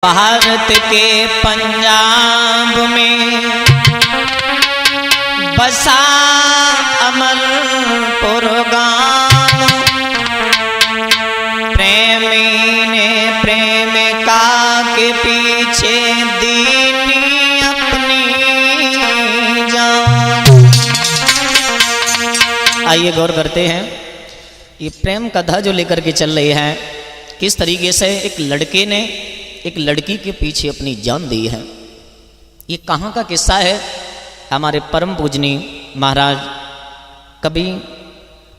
भारत के पंजाब में बसा अमरपुर गाँव, प्रेमी ने प्रेमिका के पीछे दीनी अपनी जान। आइए गौर करते हैं ये प्रेम कथा जो लेकर के चल रही है, किस तरीके से एक लड़के ने एक लड़की के पीछे अपनी जान दी है। ये कहाँ का किस्सा है? हमारे परम पूजनीय महाराज कवि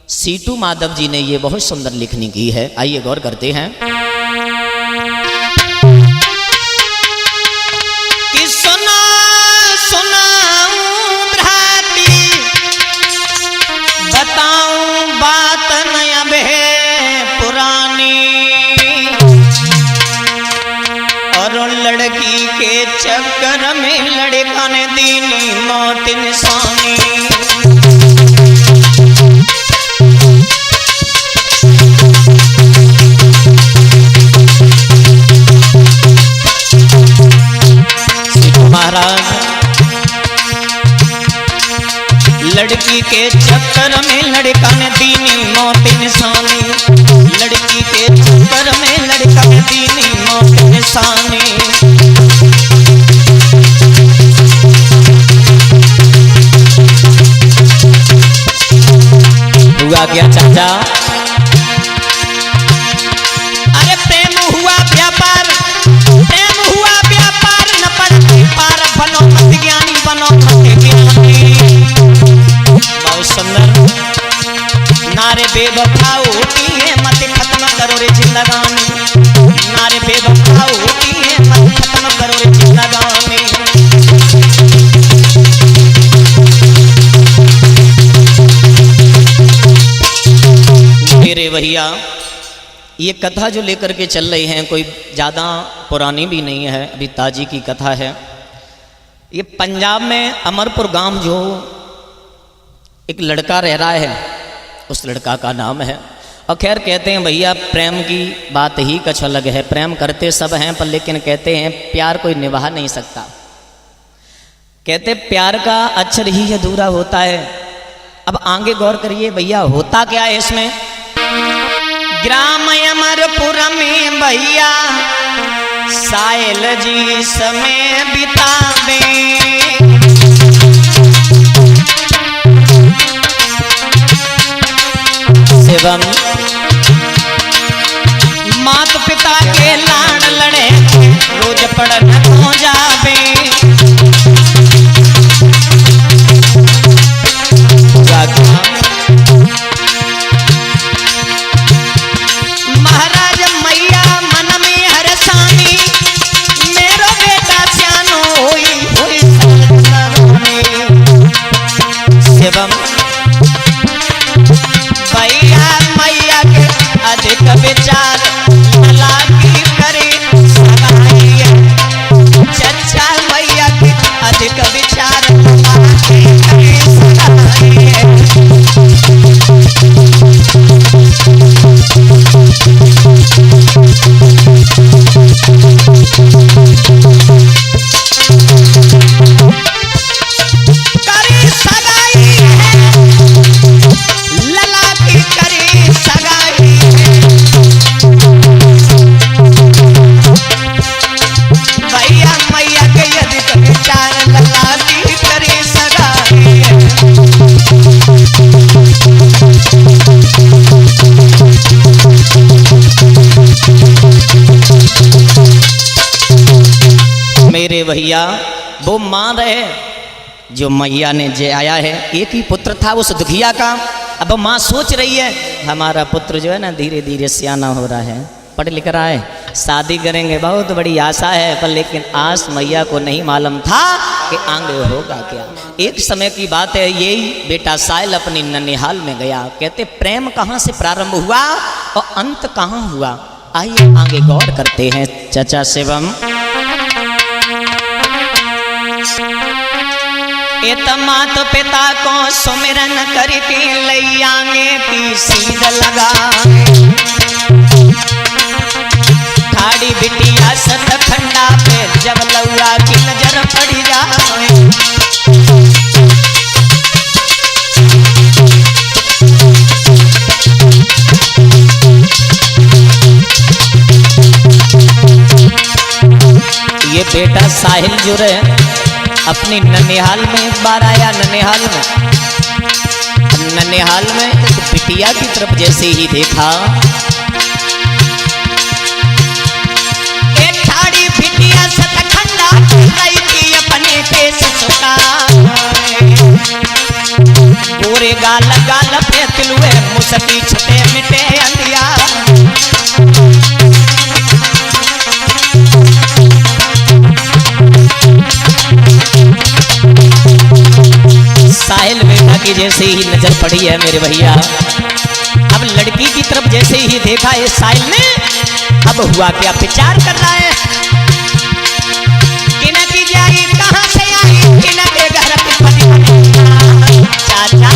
सीटू माधव जी ने ये बहुत सुंदर लिखनी की है। आइए गौर करते हैं कि सुना सुनाऊं भ्राती, बताऊं बात नया बहे पुरानी, और लड़की के चक्कर में लड़का ने दीनी मौत इंसानी। महाराज लड़की के चक्कर में लड़का ने दीनी मौत इंसानी, लड़की के चक्कर में लड़का ने दीनी मौत इंसानी। हुआ क्या चाचा? अरे प्रेम हुआ व्यापार, प्रेम हुआ व्यापार, न पड़ती पार, बनो मत ज्ञानी, बनो मत ज्ञानी। बहुत सुंदर नारे बेवफा होती है, मत खत्म करो रे जिंदगानी, नारे बेवफा होती है, मत खत्म करो रे जिंदगानी। मेरे भैया ये कथा जो लेकर के चल रही हैं कोई ज़्यादा पुरानी भी नहीं है, अभी ताजी की कथा है। ये पंजाब में अमरपुर गांव जो एक लड़का रह रहा है, उस लड़का का नाम है। और खैर कहते हैं भैया प्रेम की बात ही कुछ अलग है, प्रेम करते सब हैं पर लेकिन कहते हैं प्यार कोई निभा नहीं सकता। कहते प्यार का अक्षर ही अधूरा होता है। अब आगे गौर करिए भैया होता क्या है इसमें। ग्राम अमरपुर में भैया सायल जी समय बितावे, शिवम माता पिता के लाड़ लड़े रोज पढ़न हो जावे। महाराज मैया मन में हरसानी, मेरो बेटा सियानो होई होई शिवम भैया मैया के अधिक विचार लागी करे सगाई, चचा मैया के अधिक विचार लागी करे सगाई। मेरे भैया वो मां रहे जो मैया ने जे आया है, एक ही पुत्र था उस दुखिया का। अब मां सोच रही है हमारा पुत्र जो है ना धीरे धीरे सियाना हो रहा है, पढ़ लिख रहा है, शादी करेंगे, बहुत बड़ी आशा है। पर लेकिन आस मैया को नहीं मालूम था कि आगे होगा क्या। एक समय की बात है, यही बेटा सायल अपनी ननिहाल में गया। कहते प्रेम कहाँ से प्रारंभ हुआ और अंत कहाँ हुआ, आइए आगे गौर करते हैं चाचा शिवम। इत मात पिता को सुमिरन करके लैयांगे की सीध लगा, ठाड़ी बिटिया सतखंडा ये बेटा साहिल जो रहे अपनी ननिहाल में एक बार आया। ननिहाल में एक बिटिया की तरफ जैसे ही देखा, एक ठाड़ी बिटिया सतखंडा गई थी अपने केस सुखा, पूरे गाल गाल पे तिलुए मुसकी छुटे मिटे अंधिया। साहिल बेटा की जैसे ही नजर पड़ी है मेरे भैया, अब लड़की की तरफ जैसे ही देखा है साहिल ने, अब हुआ क्या विचार कर रहा है, किना की जाई कहां से आई, किना के घर पे पति चाचा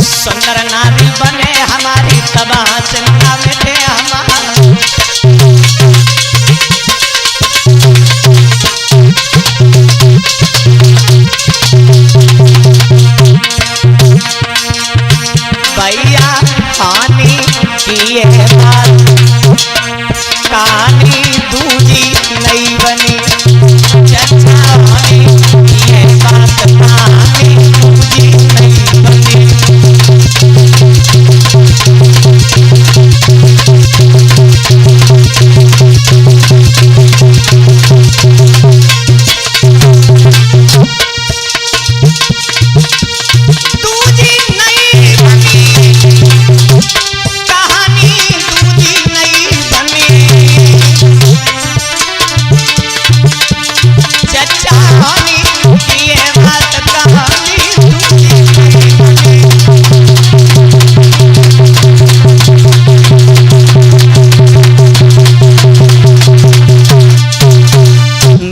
सुंदर नारी बने हमारी तबाह चिंता मिटे हमारा। भैया पानी पिए बात कहानी दूजी नहीं बनी, चचा पानी पिए बात कहानी दूजी नहीं बनी।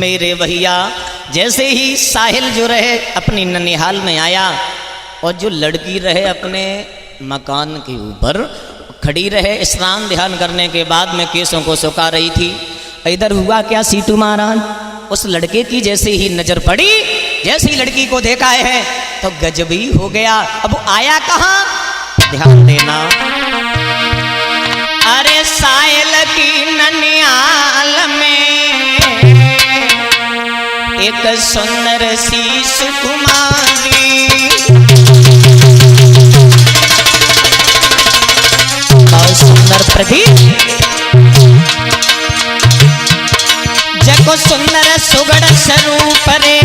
मेरे भैया जैसे ही साहिल जो रहे अपनी ननिहाल में आया और जो लड़की रहे अपने मकान के ऊपर खड़ी रहे, स्नान ध्यान करने के बाद में केसों को सुखा रही थी। इधर हुआ क्या सीतू महाराज, उस लड़के की जैसे ही नजर पड़ी, जैसे ही लड़की को देखा है तो गजबी हो गया। अब आया कहाँ, ध्यान देना, अरे साहिल की ननिहाल में एक सुंदर सी सुकुमारी, बहुत सुंदर प्रदीप जको सुंदर सुगड़ स्वरूप रे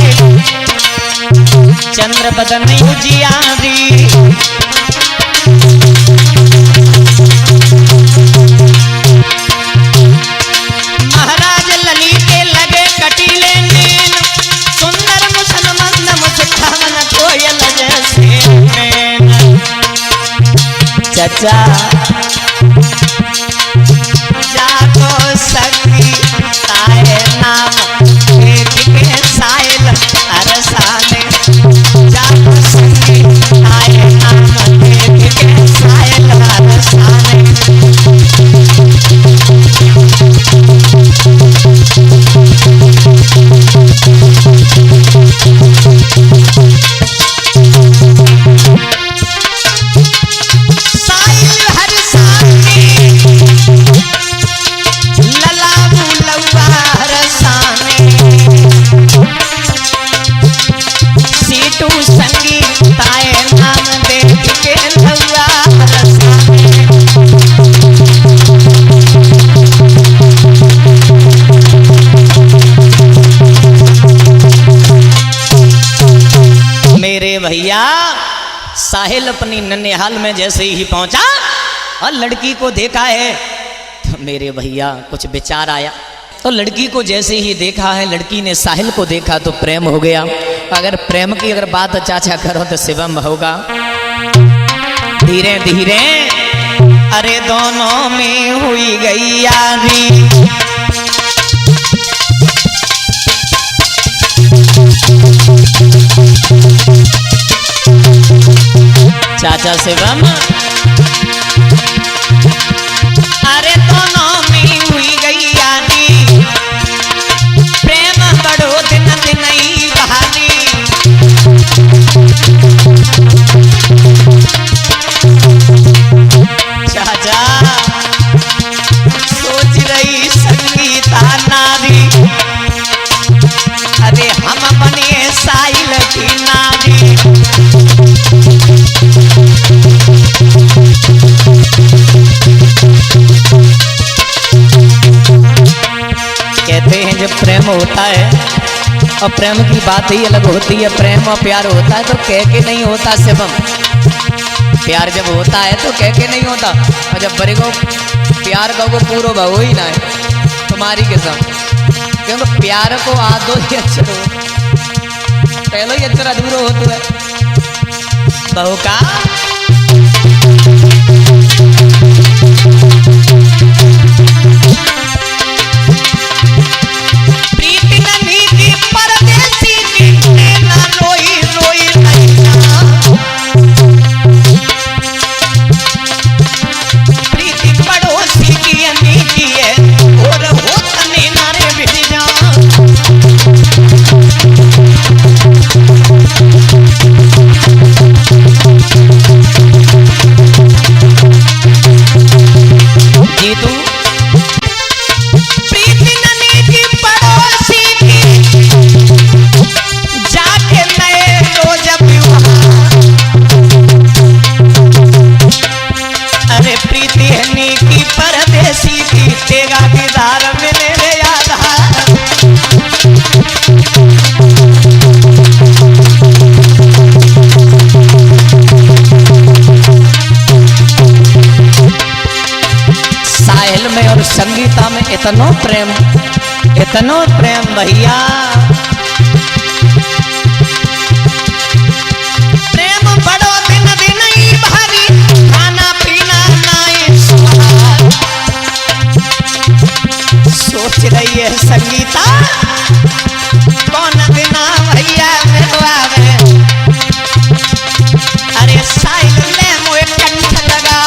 चंद्र बदन उजियारी। महाराज लली के लगे कटीले नील, सुंदर मुसलमान मुस्कान कोयल जैसे नैन। चचा जाको सखी ताए नाम देख के साहिल अरसाने, जाको सखी ताए नाम देख के साहिल अरसाने। भैया साहिल अपनी ननिहाल में जैसे ही पहुंचा और लड़की को देखा है तो मेरे भैया कुछ विचार आया। तो लड़की को जैसे ही देखा है, लड़की ने साहिल को देखा तो प्रेम हो गया। अगर प्रेम की अगर बात चाचा करो तो शिवम होगा। धीरे धीरे अरे दोनों में हुई गई यारी, चाचा शिवम अरे दोनों में हुई गई यारी, प्रेम बड़ो दिन दिन ही बहाली। चाचा सोच रही संगीता नारी, कहते हैं जब प्रेम होता है और प्रेम की बात ही अलग होती है। प्रेम और प्यार होता है तो कह के नहीं होता शिवम। प्यार जब होता है तो कह के नहीं होता, और जब बड़े को प्यार को पूरा बहु ही ना है तुम्हारी कसम, क्योंकि प्यार को आदो ही अक्षर हो, पहले ही अक्षर अधूरो होता है बहु का। संगीता में इतनो प्रेम भैया, प्रेम बड़ो दिन दिन ही भारी, खाना पीना नाई स्वाद। सोच रही है संगीता कौन बिना भैया मिलवावे, अरे साइल ले मोए कंठ लगा।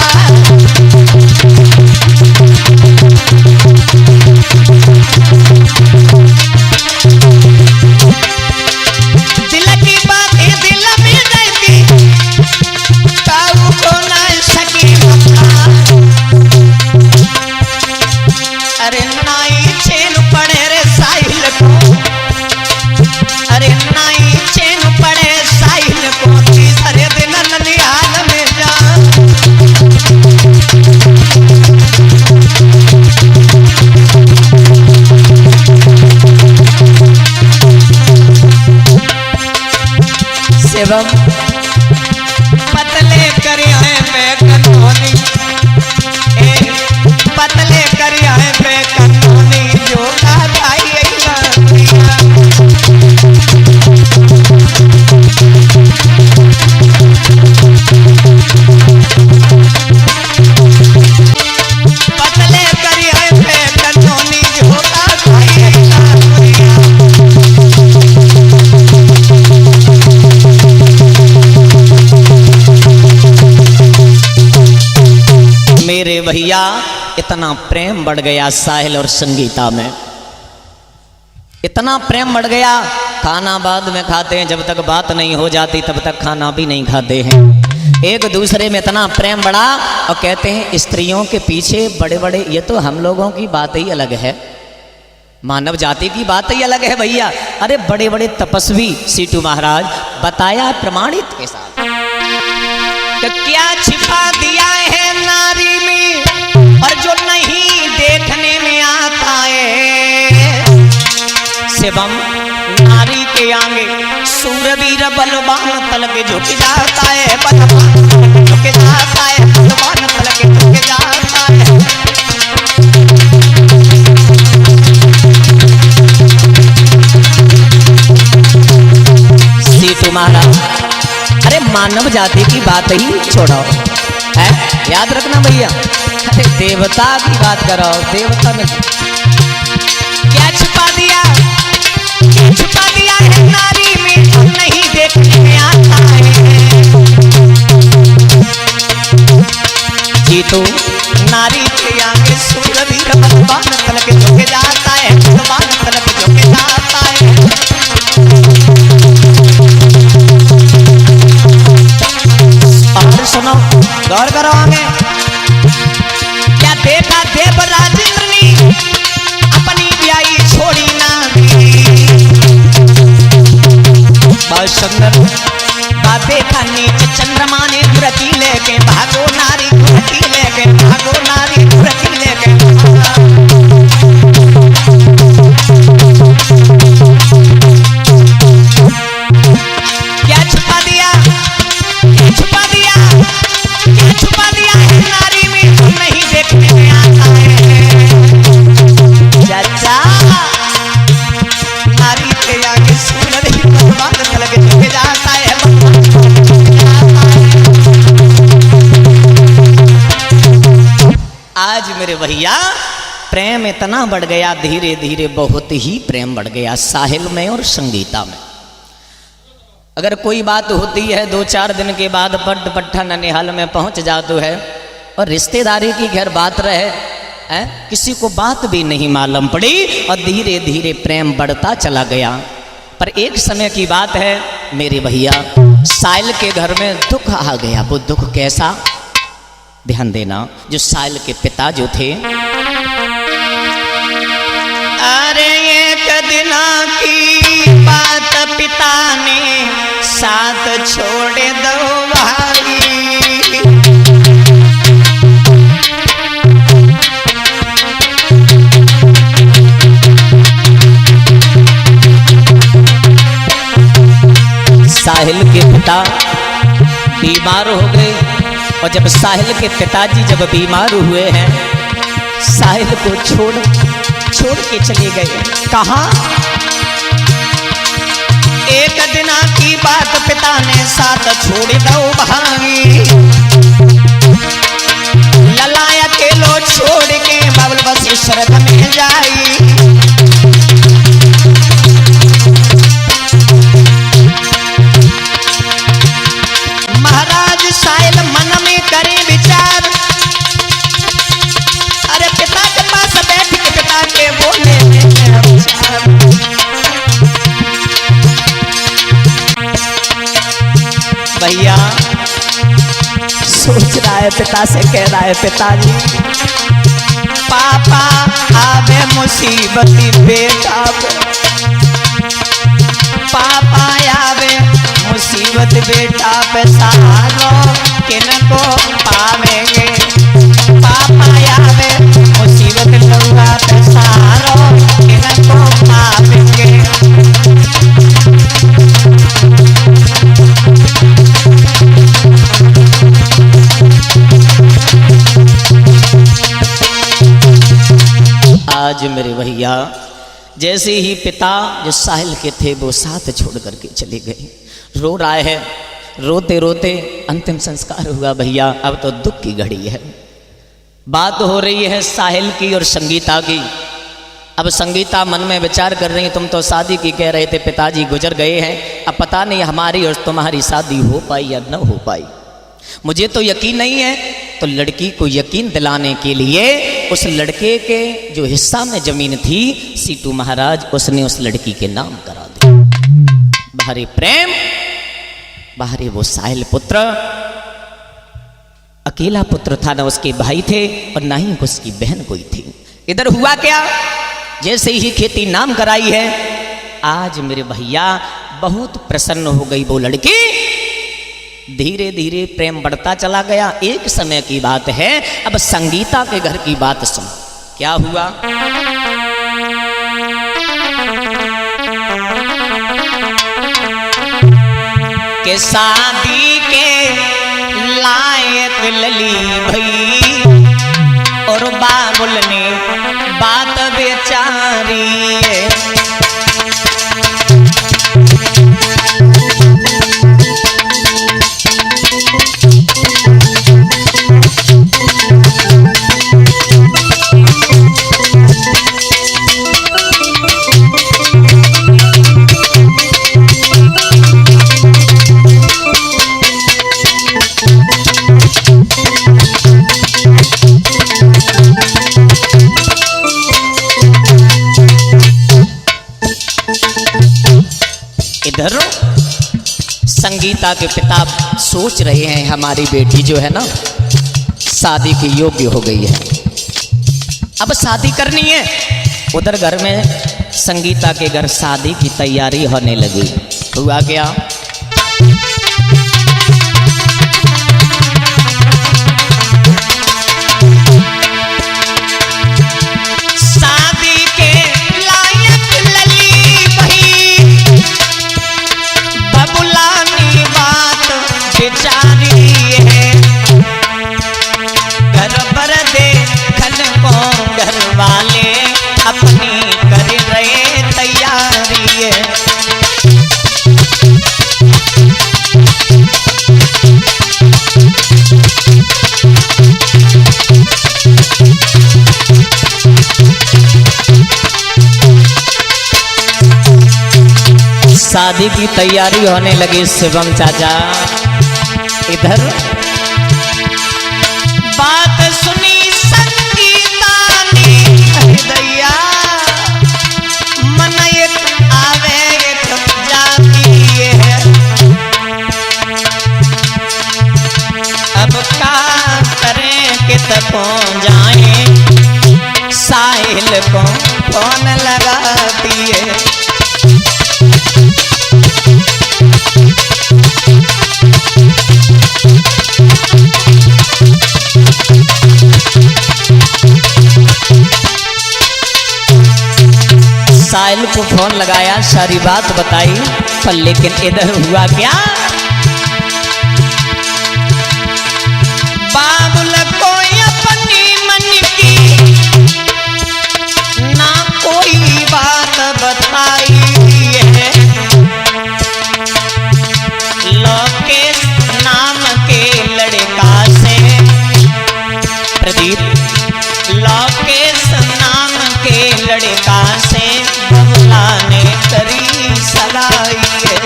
पतले करिया है कन्होनी, पतले करिया है कन्होनी, जो भाई पतले करिया है कन्होनी, जो मेरे भैया इतना प्रेम बढ़ गया साहिल और संगीता में, इतना प्रेम बढ़ गया। खाना बाद में खाते हैं, जब तक बात नहीं हो जाती तब तक खाना भी नहीं खाते हैं। एक दूसरे में इतना प्रेम बढ़ा, और कहते हैं स्त्रियों के पीछे बड़े बड़े, ये तो हम लोगों की बात ही अलग है, मानव जाति की बात ही अलग है भैया। अरे बड़े बड़े तपस्वी सीटू महाराज बताया प्रमाणित के साथ कि क्या छिपा दिया है नारी में, और जो नहीं देखने में आता है। शिवम नारी के आगे सूरवीर बलवान तल के झुक जाता है, बलवान झुक जाता है, बलवान तल के झुक जाता है। सीतू महाराज, अरे मानव जाति की बात ही छोड़ो है, याद रखना भैया। अरे देवता की बात करो, देवता में क्या छुपा दिया, छुपा दिया है नारी में, तो नहीं देखने में आता है। जीतू नारी के आगे सूरवीर बलवान तल के झुक जाता है, बलवान तल के झुक जाता है। और सुनो, गौर करो आगे क्या देखा देवराज इंद्र ने, अपनी ब्याई छोड़ी ना बहुत सुंदर बात देखा। नीच चंद्रमा ने धुरती लेके भागो नारी, धुरती लेके भागो नारी, धुरती लेके। भैया प्रेम इतना बढ़ गया, धीरे धीरे बहुत ही प्रेम बढ़ गया साहिल में और संगीता में। अगर कोई बात होती है 2-4 दिन के बाद बड्ड पट्ठा ननिहाल में पहुंच जाते है और रिश्तेदारी की घर बात रहे किसी को बात भी नहीं मालूम पड़ी और धीरे धीरे प्रेम बढ़ता चला गया। पर एक समय की बात है मेरे भैया, साहिल के घर में दुख आ गया। वो दुख कैसा, ध्यान देना। जो साहिल के पिता जो थे, अरे एक दिन की बात पिता ने साथ छोड़ दो भाई, साहिल के पिता बीमार हो गए और जब साहिल के पिताजी जब बीमार हुए हैं साहिल को छोड़ के चले गए। कहाँ? एक दिन की बात पिता ने साथ छोड़ दो भाई, ललाया के लो छोड़ के बाबुल वशिष्ठ में जाई। महाराज साहिल मन में करे विचार, अरे पिता के पास बैठ के पिता के बोले भैया सोच रहा है, पिता से कह रहा है, पिताजी पापा आवे मुसीबती बेटा पे, पापा आवे मुसीबत बेटा पे सहारो किनको पावेंगे, पापा आवे मुसीबत लौका पे सहारो किनको पावेंगे। आज मेरे भैया जैसे ही पिता जो साहिल के थे वो साथ छोड़ करके चले गए, रो रहा है, रोते रोते अंतिम संस्कार हुआ। भैया अब तो दुख की घड़ी है। बात हो रही है साहिल की और संगीता की। अब संगीता मन में विचार कर रही है, तुम तो शादी की कह रहे थे, पिताजी गुजर गए हैं, अब पता नहीं हमारी और तुम्हारी शादी हो पाई या न हो पाई। मुझे तो यकीन नहीं है। तो लड़की को यकीन दिलाने के लिए उस लड़के के जो हिस्सा में जमीन थी सीटू महाराज उसने उस लड़की के नाम करा दी। बाहरी प्रेम, बाहरी वो साहिल पुत्र, अकेला पुत्र था, ना उसके भाई थे और ना ही उसकी बहन कोई थी। इधर हुआ क्या, जैसे ही खेती नाम कराई है आज मेरे भैया बहुत प्रसन्न हो गई वो लड़की। धीरे धीरे प्रेम बढ़ता चला गया। एक समय की बात है, अब संगीता के घर की बात सुन। क्या हुआ, के शादी के लायक लली भई और बाबुल ने बात बेचारी है। इधर संगीता के पिता सोच रहे हैं हमारी बेटी जो है ना शादी के योग्य हो गई है, अब शादी करनी है। उधर घर में संगीता के घर शादी की तैयारी होने लगी। हुआ क्या, अपनी कर रहे तैयारी है। शादी की तैयारी होने लगी शिवम चाचा। इधर बात सुनी संगीता ने, दैया मन एक आवे एक जाती है, अब का करें कि तको जाए, साहिल को फोन लगाती है। साहिल को फोन लगाया, सारी बात बताई, पर लेकिन इधर हुआ क्या, बाबुल को अपनी मन की ना कोई बात बताई है, लोकेश नाम के लड़का से, प्रदीप लोकेश नाम के लड़का से बबला ने करी सगाई है।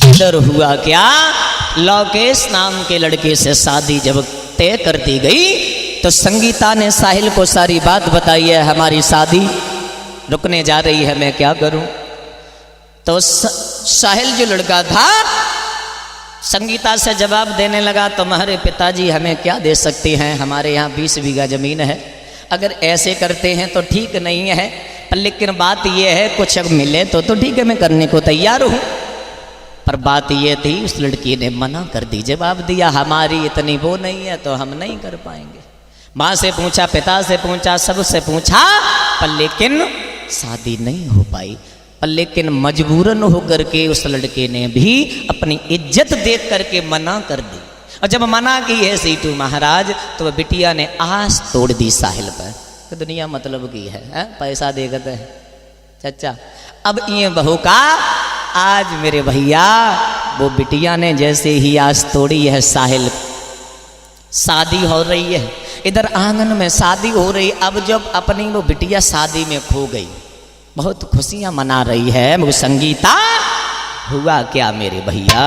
इधर हुआ क्या, लोकेश नाम के लड़के से शादी जब तय कर दी गई तो संगीता ने साहिल को सारी बात बताई है, हमारी शादी रुकने जा रही है, मैं क्या करूं। तो साहिल जो लड़का था संगीता से जवाब देने लगा, तुम्हारे पिताजी हमें क्या दे सकते हैं, हमारे यहाँ 20 बीघा जमीन है, अगर ऐसे करते हैं तो ठीक नहीं है, पर लेकिन बात यह है कुछ मिले तो ठीक है, मैं करने को तैयार हूँ। पर बात ये थी उस लड़की ने मना कर दी, जवाब दिया हमारी इतनी वो नहीं है तो हम नहीं कर पाएंगे। माँ से पूछा, पिता से पूछा, सबसे पूछा, पर लेकिन शादी नहीं हो पाई। पर लेकिन मजबूरन होकर के उस लड़के ने भी अपनी इज्जत देख करके मना कर दी, और जब मना की है सीटू महाराज तो वह बिटिया ने आस तोड़ दी साहिल पर। तो दुनिया मतलब की है, पैसा देकर है चचा। अब ये बहू का आज मेरे भैया वो बिटिया ने जैसे ही आज तोड़ी है साहिल, शादी हो रही है, इधर आंगन में शादी हो रही। अब जब अपनी वो बिटिया शादी में खो गई, बहुत खुशियां मना रही है वो संगीता। हुआ क्या मेरे भैया,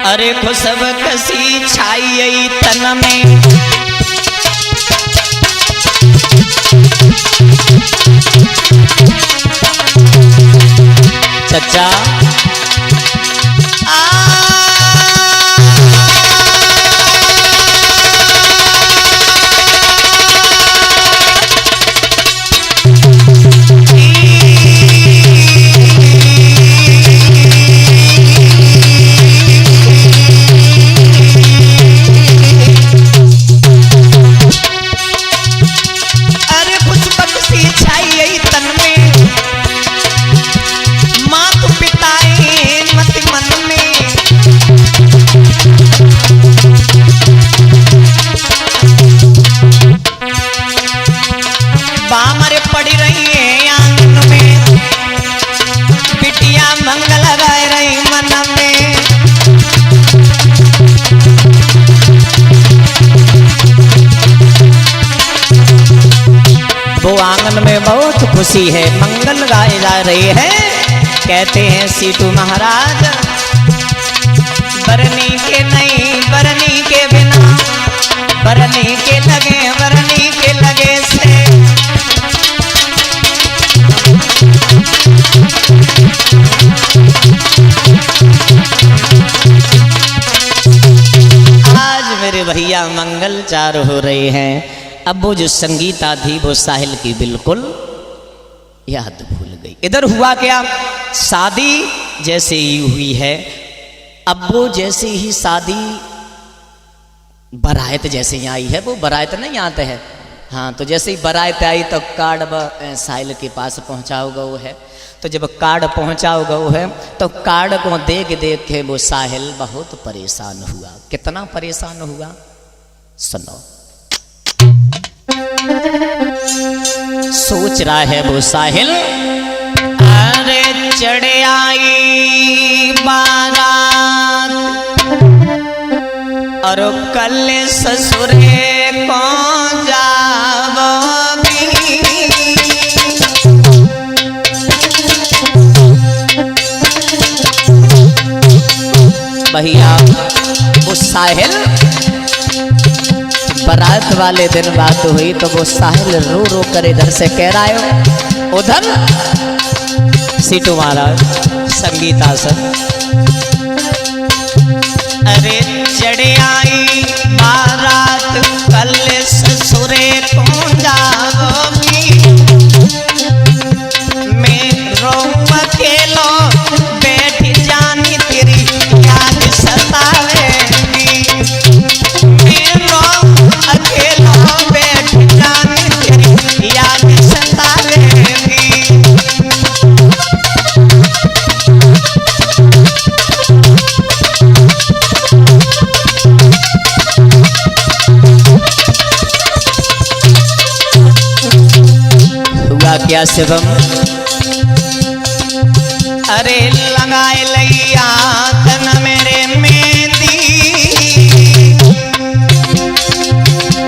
अरे खुशब कसी छाई तन में, चचा खुशी है, मंगल गाए जा रही है। कहते हैं सीटू महाराज, बरनी के नहीं बरनी के बिना, बरनी के लगे से आज मेरे भैया मंगल चार हो रहे हैं। अब वो जो संगीता थी वो साहिल की बिल्कुल याद भूल गई। इधर हुआ क्या, शादी जैसे ही हुई है, अब वो जैसे ही शादी बारात जैसे ही आई है, वो बारात नहीं आते हैं, हाँ, तो जैसे ही बारात आई तो कार्ड साहिल के पास पहुंचाओ गो है। तो जब कार्ड पहुंचाओ गो है तो कार्ड को देख देख के वो साहिल बहुत परेशान हुआ। कितना परेशान हुआ सुनो। सोच रहा है वो साहिल, अरे चढ़ आई बारात और कल ससुरे को जावोगी। भैया वो साहिल, बारात वाले दिन बात हुई तो वो साहिल रो रो कर इधर से कह रहा है, उधर सीटू महाराज संगीता सर, अरे चढ़ आई बारात कल ससुरे को जाओगी, मैं रो अकेलो बैठ जानी तेरी याद सतावेगी, मैं रो अकेलो बैठ जानी तेरी याद सतावेगी। हुआ क्या शिवम, अरे लगाए लैया तन मेरे मेहंदी,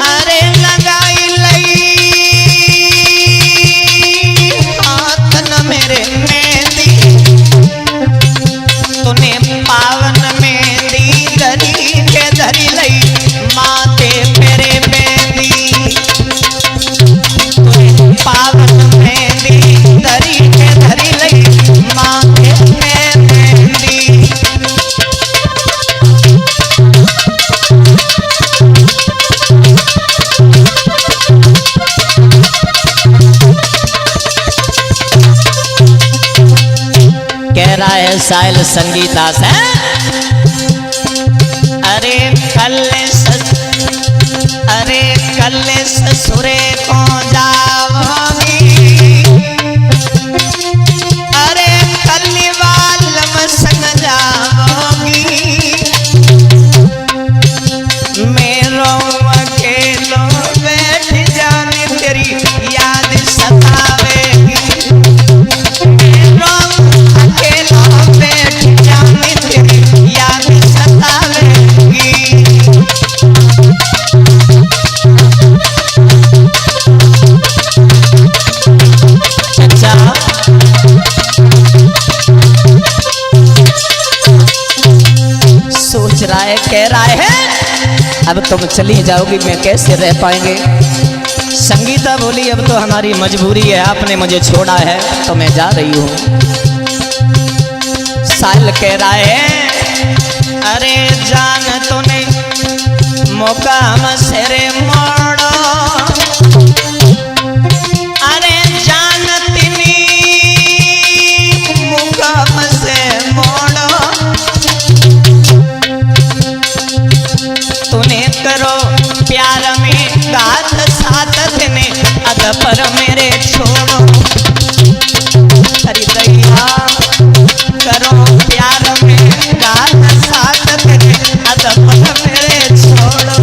अरे लगाई लई तन मेरे मेहंदी, तूने पावन मेहंदी धरी के धरी लई माथे मेरे मेहंदी, तूने पावन मेहंदी धरी के धरी लई माथे में मेहंदी। कह रहा है साहिल संगीता से, अरे कल ससुरे को जाओगी, अरे कल्लीवाल में संग जाओगी, मैं रो अकेलो बैठ जानी तेरी याद सतावेगी, मैं रो अकेलो बैठ जानी तेरी याद सतावेगी। सोच रहा है, कह रहा है, अब तुम चली जाओगी मैं कैसे रह पाएंगे। संगीता बोली, अब तो हमारी मजबूरी है, आपने मुझे छोड़ा है तो मैं जा रही हूँ। साहिल कह रहा है, अरे जान तूने मौका मसेरे मोड़ो, अरे जान तिनी मौका मसे मोड़ो, तूने करो प्यार में गात साथ ने अद पर मेरे छोड़ो, अरे दैया करो प्यार में गात साथ ने अद पर मेरे छोड़ो।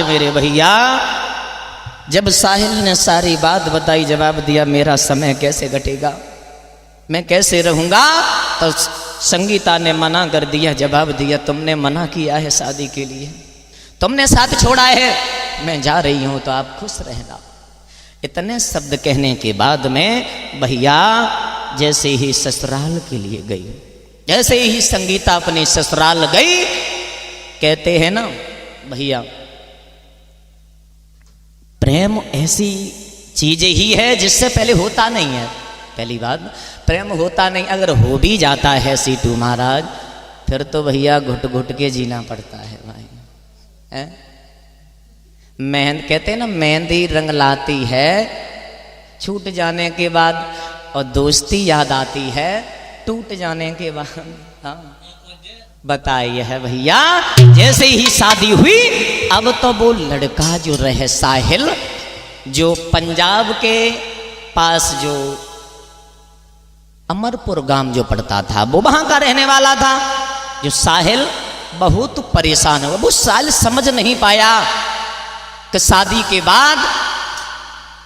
मेरे भैया जब साहिल ने सारी बात बताई, जवाब दिया मेरा समय कैसे घटेगा, मैं कैसे रहूंगा, तो संगीता ने मना कर दिया, जवाब दिया तुमने मना किया है शादी के लिए, तुमने साथ छोड़ा है, मैं जा रही हूं तो आप खुश रहना। इतने शब्द कहने के बाद में भैया जैसे ही ससुराल के लिए गई, जैसे ही संगीता अपनी ससुराल गई, कहते हैं ना भैया प्रेम ऐसी चीज ही है जिससे पहले होता नहीं है। पहली बात, प्रेम होता नहीं, अगर हो भी जाता है सीटू महाराज, फिर तो भैया घुट घुट के जीना पड़ता है भाई। कहते हैं ना, मेहंदी रंग लाती है, छूट जाने के बाद, और दोस्ती याद आती है टूट जाने के बाद। हाँ बताइए है भैया, जैसे ही शादी हुई, अब तो वो लड़का जो रहे साहिल, जो पंजाब के पास जो अमरपुर गांव जो पड़ता था, वो वहां का रहने वाला था। जो साहिल बहुत परेशान हुआ, वो साहिल समझ नहीं पाया कि शादी के बाद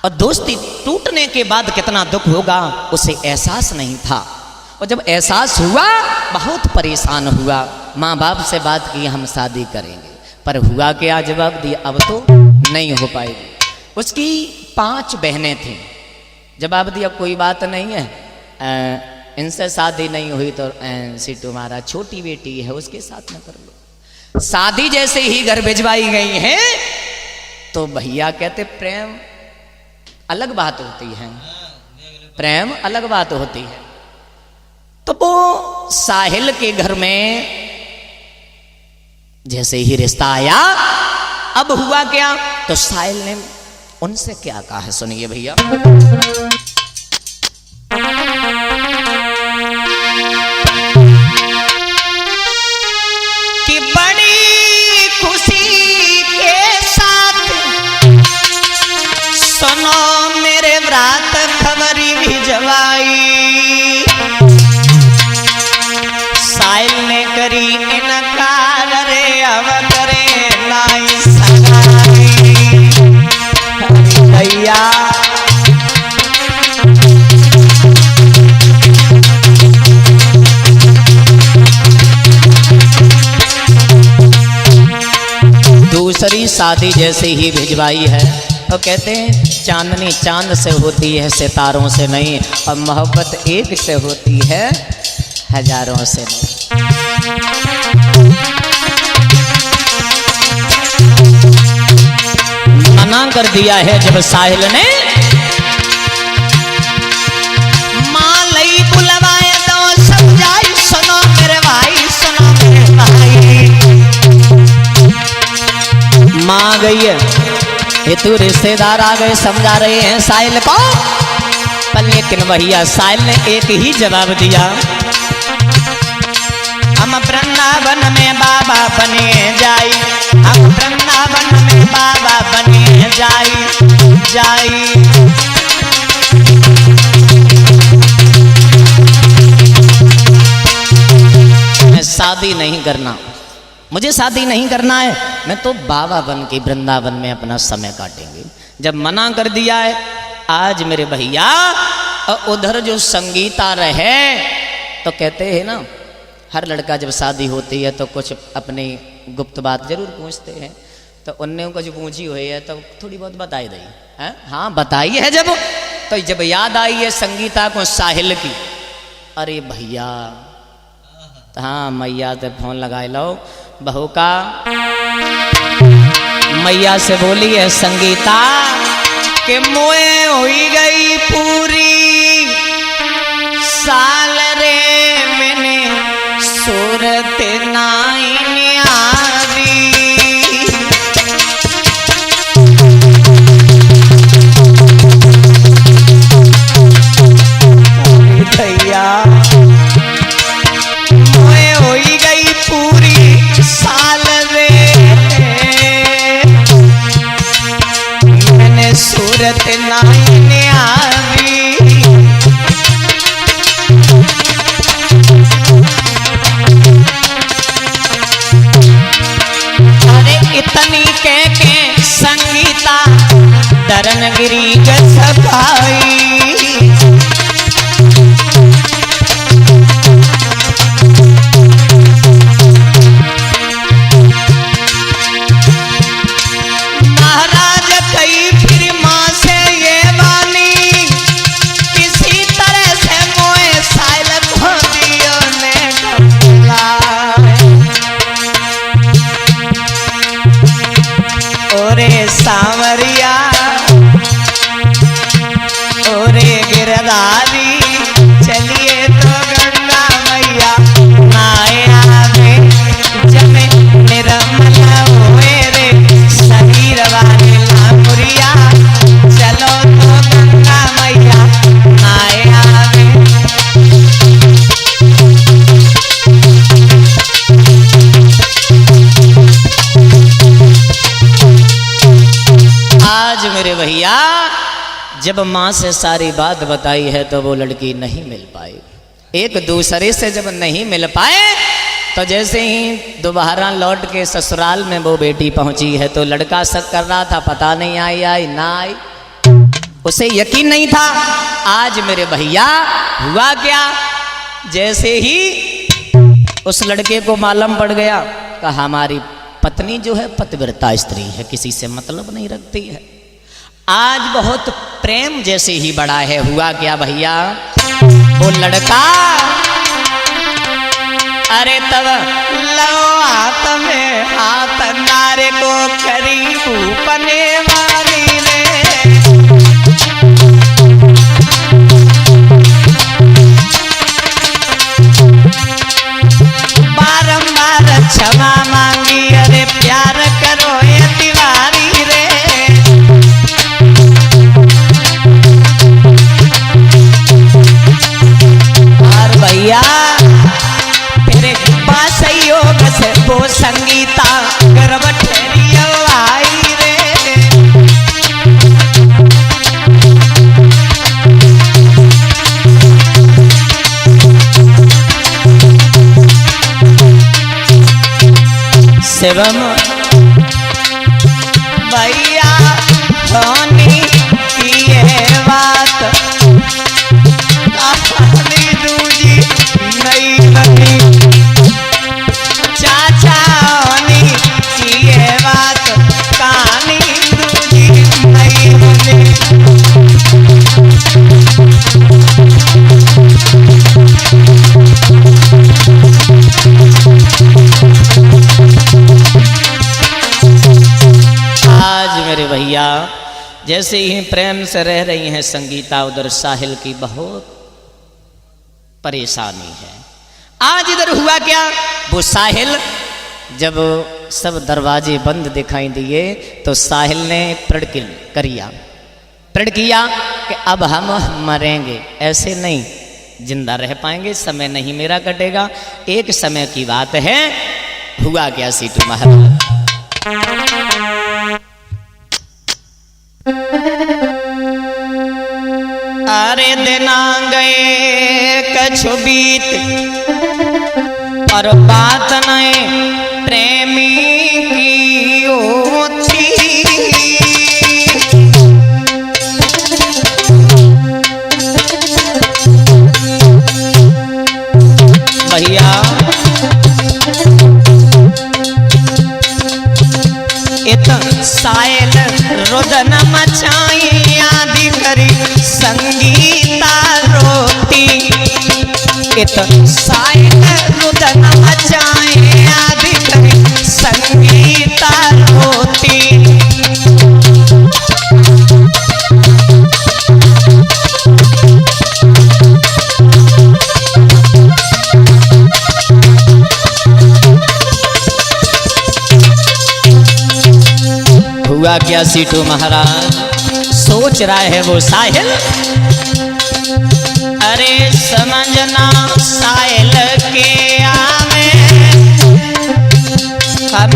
और दोस्ती टूटने के बाद कितना दुख होगा, उसे एहसास नहीं था। और जब एहसास हुआ, बहुत परेशान हुआ, माँ बाप से बात की हम शादी करेंगे, पर हुआ क्या, जवाब दिया अब तो नहीं हो पाएगी। उसकी 5 बहनें थीं, जवाब दिया कोई बात नहीं है, इनसे शादी नहीं हुई तो सीटू महाराज छोटी बेटी है उसके साथ में कर लो। शादी जैसे ही घर भिजवाई गई है, तो भैया कहते प्रेम अलग बात होती है, प्रेम अलग बात होती है। तो वो साहिल के घर में जैसे ही रिश्ता आया, अब हुआ क्या, तो साहिल ने उनसे क्या कहा है, सुनिए भैया। कि बड़ी खुशी के साथ सुनो मेरे व्रात खबरी भिजवाई, साहिल ने करी इनकार, रे अब करे लाई सगाई। भैया दूसरी शादी जैसे ही भिजवाई है, तो कहते हैं चांदनी चांद से होती है, सितारों से नहीं, और मोहब्बत एक से होती है, हजारों से नहीं। मना कर दिया है जब साहिल ने, मां लई बुलवाए तो समझाई, सुनो मेरे भाई, सुनो मेरे भाई। मां आ गई है, ये तू रिश्तेदार आ गए, समझा रहे हैं साहिल को, पर लेकिन भैया साहिल ने एक ही जवाब दिया, हम वृंदावन में बाबा बने जाई, हम वृंदावन में बाबा बने जाई जाई। मैं शादी नहीं करना, मुझे शादी नहीं करना है, मैं तो बाबा बन के वृंदावन में अपना समय काटेंगे। जब मना कर दिया है आज मेरे भैया, और उधर जो संगीता रहे, तो कहते हैं ना, हर लड़का जब शादी होती है तो कुछ अपनी गुप्त बात जरूर पूछते हैं, तो उनने को जो पूछी हुई है तो थोड़ी बहुत बताई दी है। हाँ बताई है, जब याद आई है संगीता को साहिल की, अरे भैया, हाँ मैया से फोन लगाए लो, बहू का मैया से बोली है संगीता कि मोए हुई गई पूरी साल रे, मैंने सूरत नाई न्यारी। भैया मोए होई गई पूरी साल रे, मैंने सूरत नाई न्यारी। इतनी के संगीता दरन गिरी गई, महाराज कई फिर मां से ये वानी, किसी तरह से मोए साइल को दियो ने गोदारी, चलिए तो गंगा मैया नहाए आवे, जमे निर्मल होए रे शरीर वाले लामुरिया, चलो तो गंगा मैया नहाए आवे। आज मेरे भैया जब माँ से सारी बात बताई है तो वो लड़की नहीं मिल पाई। एक दूसरे से जब नहीं मिल पाए तो जैसे ही दोबारा लौट के ससुराल में वो बेटी पहुंची है तो लड़का शक कर रहा था, पता नहीं आई ना आई, उसे यकीन नहीं था। आज मेरे भैया हुआ क्या, जैसे ही उस लड़के को मालूम पड़ गया कि हमारी पत्नी जो है पतिव्रता स्त्री है, किसी से मतलब नहीं रखती है, आज बहुत प्रेम जैसे ही बड़ा है। हुआ क्या भैया, वो लड़का अरे तब लो हाथ में हाथ नारे को करीब पने वाली रे, बारंबार क्षमा मांगी, अरे प्यार करो ये तिवारी रे। और भैया तेरे पास योग से वो संगीता गर्भ ठहरिया आई रे। शिवम भैया धोनी की ये बात कहानी दूजी नहीं बनी, चाचा होनी की ये बात कहानी दूजी नहीं बनी। आज मेरे भैया जैसे ही प्रेम से रह रही हैं संगीता, उधर साहिल की बहुत परेशानी है। आज इधर हुआ क्या, वो साहिल जब सब दरवाजे बंद दिखाई दिए तो साहिल ने प्रण किया कि अब हम मरेंगे, ऐसे नहीं जिंदा रह पाएंगे, समय नहीं मेरा कटेगा। एक समय की बात है, हुआ क्या सीटू महाराज, अरे दिना गए कछु बीत और बात नहीं प्रेमी की होती, भैया इत सायल रुदन मचाई आदि करी संगीता रोती, इत सायल रुदन मचाई आदि करी संगीता रोती। हुआ क्या सीटू महाराज, सोच रहा है वो साहिल, अरे समझना साहिल के आवे, हम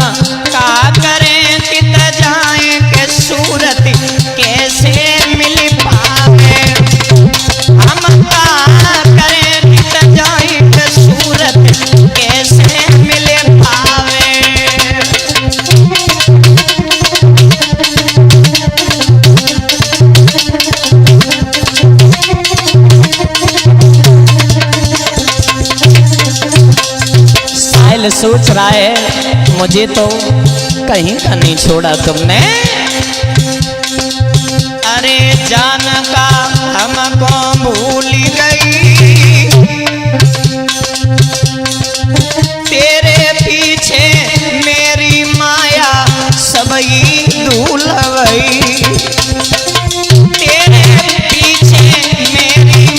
का करें कित जाए के सूरत कैसे मिल पावे, हम का करें कित जाए के सूरत कैसे मिल पावे। सोच रहा है मुझे तो कहीं का नहीं छोड़ा तुमने, अरे जान का हमको भूल गई, तेरे पीछे मेरी माया सबई धूल गई, तेरे पीछे मेरी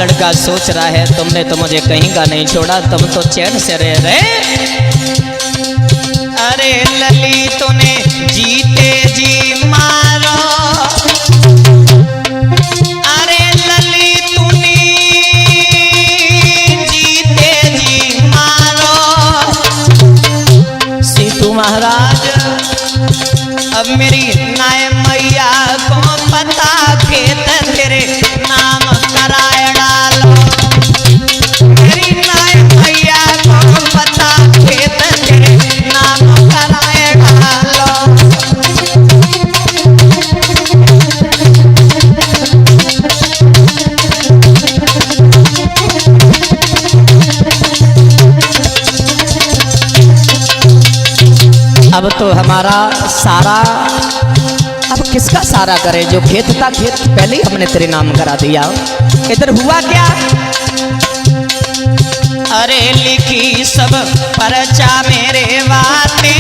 लड़का सोच रहा है तुमने तो मुझे कहीं का नहीं छोड़ा, तुम तो चैन से रह रहे। अरे लली तूने जीते जी मारो, अरे लली तूने जीते जी मारो। सीतू महाराज अब मेरी नाय मैया को पता खेत तेरे नाम कराए डालो, मेरी नाय मैया को पता खेत तेरे नाम कराए डालो। अब तो हमारा सारा, अब किसका सारा करे, जो खेत था खेत पहले ही हमने तेरे नाम करा दिया। इधर हुआ क्या, अरे लिखी सब परचा मेरे वाते,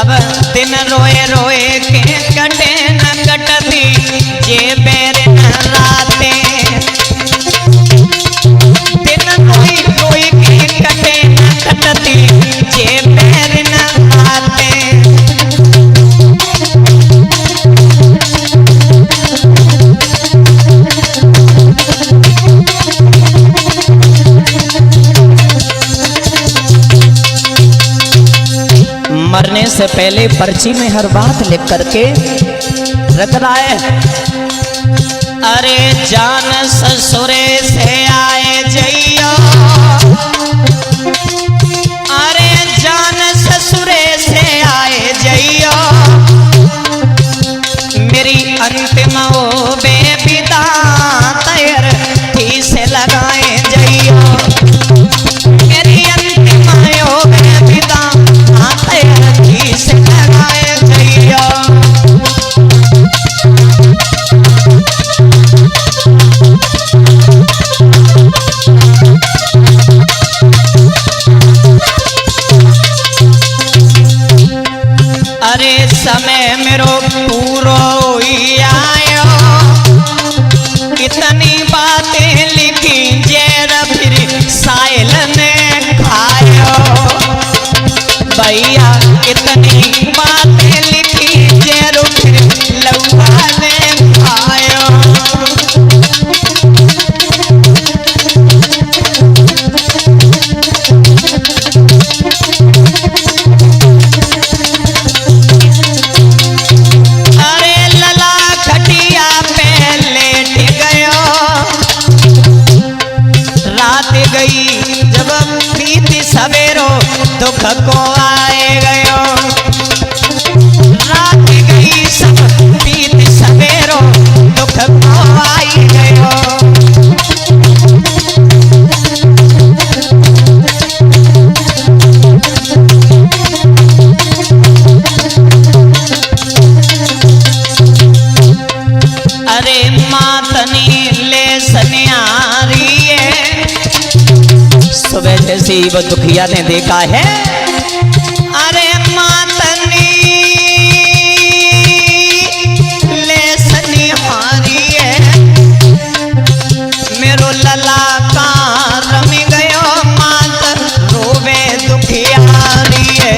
अब दिन रोए रोए के कटे न कटती जे बेर न राते, दिन रोई रोई के कटे न कटती जे बेर न राते। मरने से पहले पर्ची में हर बात लिख करके रख रहा है। अरे जान ससुरे से आए जइयो, अरे जान ससुरे से आए जइयो, मेरी अंतिम ओ बेविदा तैर थी से लगाए जइयो, मेरी अंतिम ओ बेविदा तैर थी से लगाए जइयो। अरे समय मेरो पूरो ही आयो, इतनी बातें लिखी जेर फिर साइल ने खायो, भैया इतनी बातें लिखी जेर फिर लौआ ने खायो। जब बीती सवेरो दुख को आए गयो, रात गई सब बीती सवेरो दुख को आई गयो। अरे मातनी ले सनियारी सुबह जैसे ही वो दुखिया ने देखा है, अरे मातनी ले सनिहारी है, मेरो लला का रमी गयो मात रोवे दुखियारी है,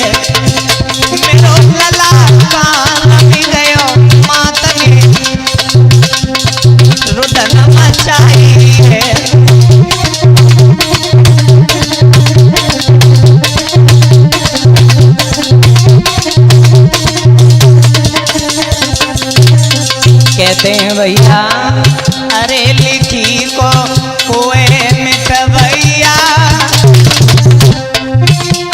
मेरो लला का रमी गयो मातनी रुदन मचाई है। कहते हैं भैया अरे लिखी को कोए मिट भैया,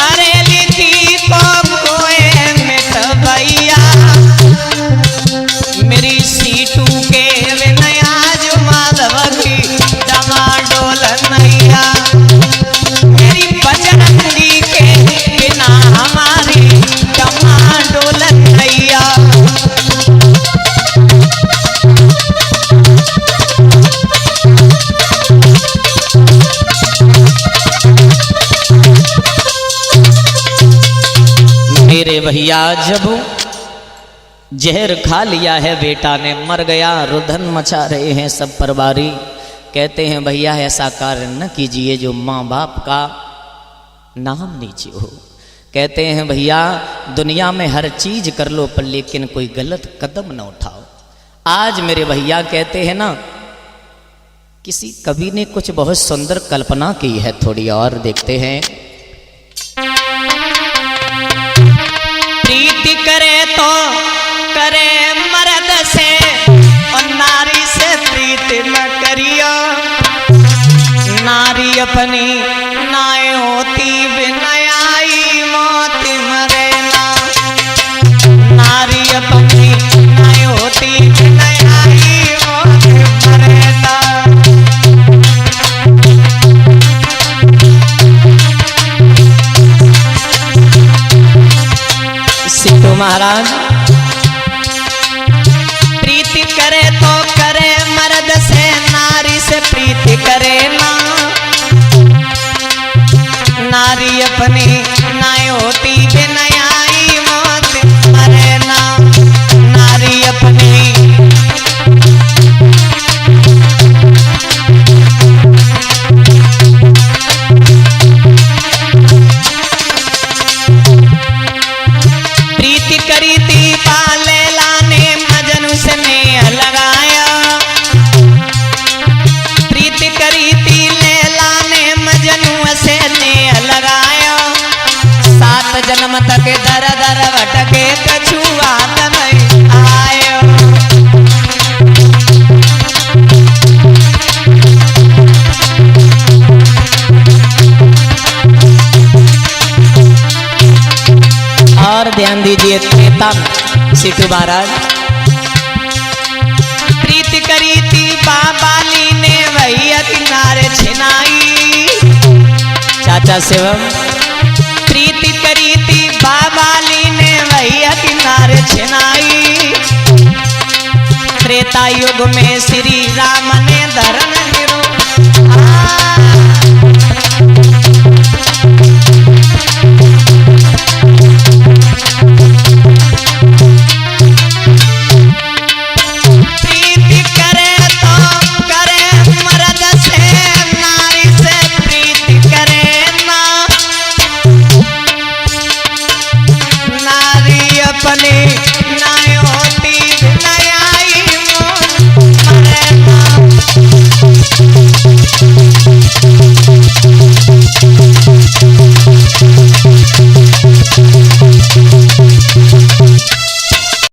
अरे लिखी को कोए मिट भैया, मेरी सीटू के विनया जो माधव की डमाडोल नैया, मेरी बजरंगी के बिना हमारी डमाडोल नैया। मेरे भैया जब जहर खा लिया है बेटा ने, मर गया, रुदन मचा रहे हैं सब परवारी। कहते हैं भैया ऐसा कार्य न कीजिए जो माँ बाप का नाम नीचे हो। कहते हैं भैया दुनिया में हर चीज कर लो पर लेकिन कोई गलत कदम न उठाओ। आज मेरे भैया कहते हैं ना, किसी कवि ने कुछ बहुत सुंदर कल्पना की है, थोड़ी और देखते हैं। प्रीति करे तो करे मर्द से और नारी से प्रीति न करियो। नारी अपनी नाय होती बिनाई मौत मरे ना। नारी अपनी नाय होती बिनाई मौत मरे ना। सिद्धू महाराज प्रीति करे तो करे मर्द से, नारी से प्रीति करे ना। नारी अपनी नाय होती बिनाई मौत मरे ना। नारी अपनी प्रीति करी थी पाले लाने मजनू से नेह लगाया। प्रीति करी थी लैला ने मजनू से नेह लगाया। 7 जन्म तक दर दर भटके कछुआ नहीं आयो। और ध्यान दीजिए त्रेता सिद्धू महाराज। प्रीति करी थी बाबाली ने भैया किनारे छिनाई। चाचा शिवम प्रीति करी थी बाबाली ने भैया किनारे छिनाई। त्रेता युग में श्री राम ने धर्म